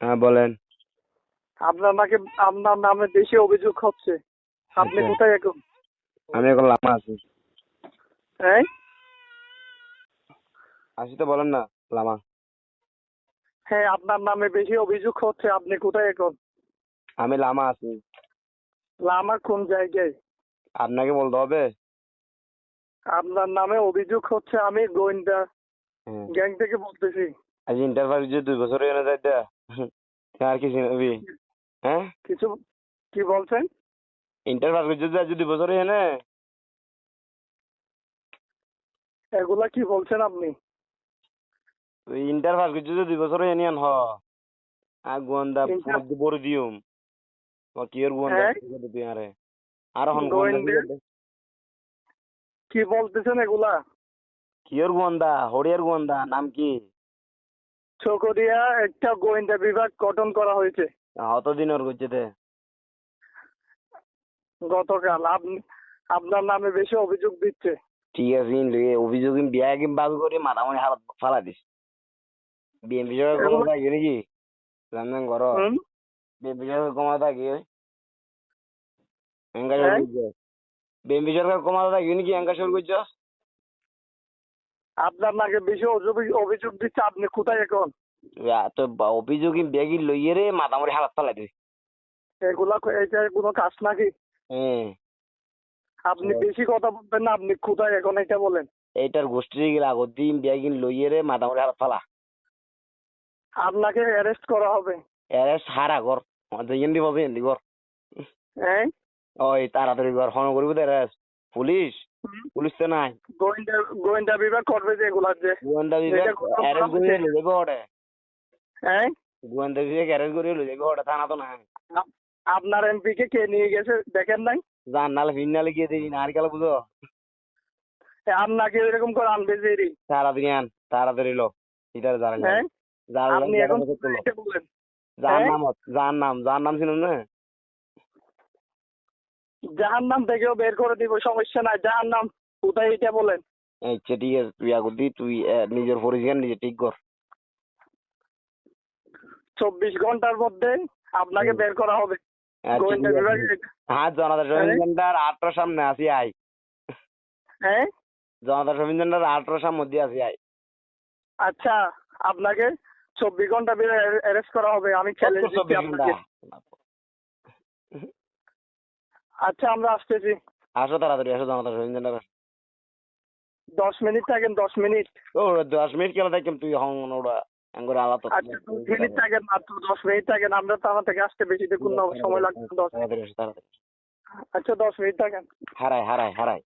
হ্যাঁ বলেন। আপনার নাকি আপনার নামে বেশি অভিযোগ হচ্ছে। আপনি আচ্ছা, কোথায় এখন? আমি এখন লামা আছি। হ্যাঁ, আসি তো বলেন না। লামা। হ্যাঁ, আপনার নামে বেশি অভিযোগ হচ্ছে। আপনি কোথায় এখন? আমি লামা আছি। আমার কোন জায়গায়? আপনাকে বলতে হবে? আপনার নামে অভিযোগ হচ্ছে। আমি গোয়েন্দা হ্যাঁ। গ্যাং থেকে বলতেছি। আজ ইন্টারভিউ যে 2 বছর হয়ে না যাইতে আর কি চিনবি? হ্যাঁ, কিছু কি বলছেন? ইন্টারভিউ যদি আজ 2 বছর হয়ে না। এগুলা কি বলছেন আপনি? ইন্টারভিউ যদি 2 বছর হয়ে নিয়ান হ। আর গোয়েন্দা ইন্টার মধ্যে বড় দিউম। ও কি এর গোয়েন্দা হ্যাঁ, তুই আরে আর হন গোয়েন্দা গোয়েন্দা কি বলতেছেন এগুলা? কি এর গোয়েন্দা হরিয়ার গোয়েন্দা নাম কি? চকরিয়া একটা গোয়েন্দা বিভাগ গঠন করা হয়েছে অতদিন ওর করছে গতকাল। আপনার নামে বেশি অভিযোগ দিচ্ছে। ঠিক আছে অভিযোগ বিয়া কিম বাজ করে মাথামণি হালত ফালা দিস বিএমপি সরকার এগুলো ক্ষমতা থাকি নাকি জানেন ঘর হুম, বিএমপি সরকার ক্ষমতা থাকি এঙ্কা সর হ্যাঁ, করছ বিএমপি সরকার ক্ষমতা থাকি নাকি এঙ্কা সর করছ আপনার নাকি বেশি অভিযোগ দিচ্ছে। আপনি কোথায় এখন? তো অভিযোগ ব্যাগি লইয়ে রে মাথামণি হালত ফালা দিস এগুলা এটা কোনো কাজ নাকি? হ্যাঁ আপনি বেশি কথা বলবেন না। আপনি কোথায় এখন এটা বলেন। এইটার গোষ্ঠী গেলে আগর দিন ব্যাগিন লইয়ে রে মাথামণি হালত ফালা আপনাকে অ্যারেস্ট করা হবে। এরে সারা ঘর আমাদের এন্দি পাবে এন্দি ঘর হ্যাঁ, ওই তাড়াতাড়ি ঘর ফোন করবি তো পুলিশ হুম, পুলিশ তো নাই গোয়েন্দা গোয়েন্দা বিভাগ করবে যে এগুলা যে গোয়েন্দা বিভাগ যেটা গঠন করা অ্যারেস্ট হয়েছে। করে লই যাবে ওরে হ্যাঁ, গোয়েন্দা বিভাগ অ্যারেস্ট করে লই যাবে ওরে থানা তো নাই আপ- আপনার এমপি কে কে নিয়ে গেছে দেখেন নাই? জান নালে ফিনালে গিয়ে দেখি না আর কালা বুঝো আপনাকে এরকম করে আনবে যে তাড়াতাড়ি আন তাড়াতাড়ি লো এটার জানেন হ্যাঁ, যার আপনি যার এখন মতো কোথায় লো এটা বলেন। যার হ্যাঁ, নাম যার নাম ছিল না জাহান্নাম থেকেও বের করে দিব, সমস্যা নাই। জাহান্নাম কোথায় এটা বলেন। আচ্ছা ঠিক আছে তুই আগদি তুই নিজের পরিষ্কার নিজে ঠিক কর 24 ঘন্টার মধ্যে আপনাকে বের করা হবে আচ্ছা গোয়েন্দা ঠিক আছে বিভাগে। হ্যাঁ জনতা হ্যাঁ, শপিং সেন্টার 8টার সামনে আসি আই হ্যাঁ, জনতা শপিং সেন্টার 8টার মধ্যে আসি আই আচ্ছা, আপনাকে 24 ঘন্টা অ্যারেস্ট করা হবে। আমি কত চ্যালেঞ্জ দিচ্ছি 24 ঘন্টা আপনাকে। আচ্ছা, আমরা আসতেছি। আসো তাড়াতাড়ি আসো জনতা শপিং সেন্টার 10 মিনিট থাকেন, 10 মিনিট। ও 10 মিনিট কেন থাকতাম তুই হং ওরা আঙ্গুর আলাদা আচ্ছা, 2 মিনিট থাকেন, মাত্র 10 মিনিট থাকেন। আমরা থানা থেকে আসতে বেশি দেখুন না, সময় লাগবে 10। তাড়াতাড়ি তাড়াতাড়ি আচ্ছা, 10 মিনিট থাকেন। হারাই হারাই হারাই